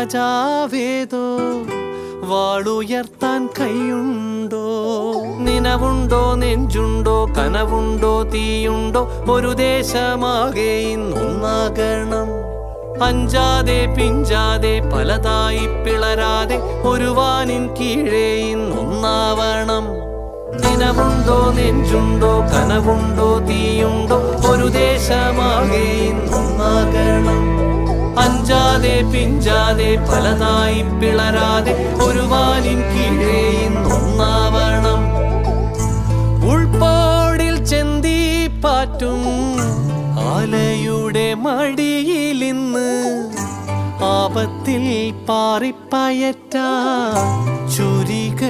രാജാവേതോ വാളുയർത്താൻ കൈയുണ്ടോ? നിനവുണ്ടോ, നെഞ്ചുണ്ടോ, കനവുണ്ടോ, തീയുണ്ടോ? ഒരു ദേശമാകെ ഇന്നൊന്നാകണം. അഞ്ചാതെ പിഞ്ചാതെ പലതായി പിളരാതെ ഒരു വാനിൻ കീഴേ ഇന്നൊന്നാവണം. നിനവുണ്ടോ, നെഞ്ചുണ്ടോ, കനവുണ്ടോ, തീയുണ്ടോ? ഒരു ദേശമാകെ ഇന്നൊന്നാകണം. അഞ്ചാതെ പിഞ്ചാതെ പലതായി പിളരാതെ ഒരു വാനിൻ കീഴേ ഇന്നൊന്നാവണം. ഉൾപ്പാടിൽ ചെന്തി പാറ്റും ആലയുടെ മടിയിലിന്ന് ആപത്തിൽ പാറിപ്പയറ്റ ചുരിക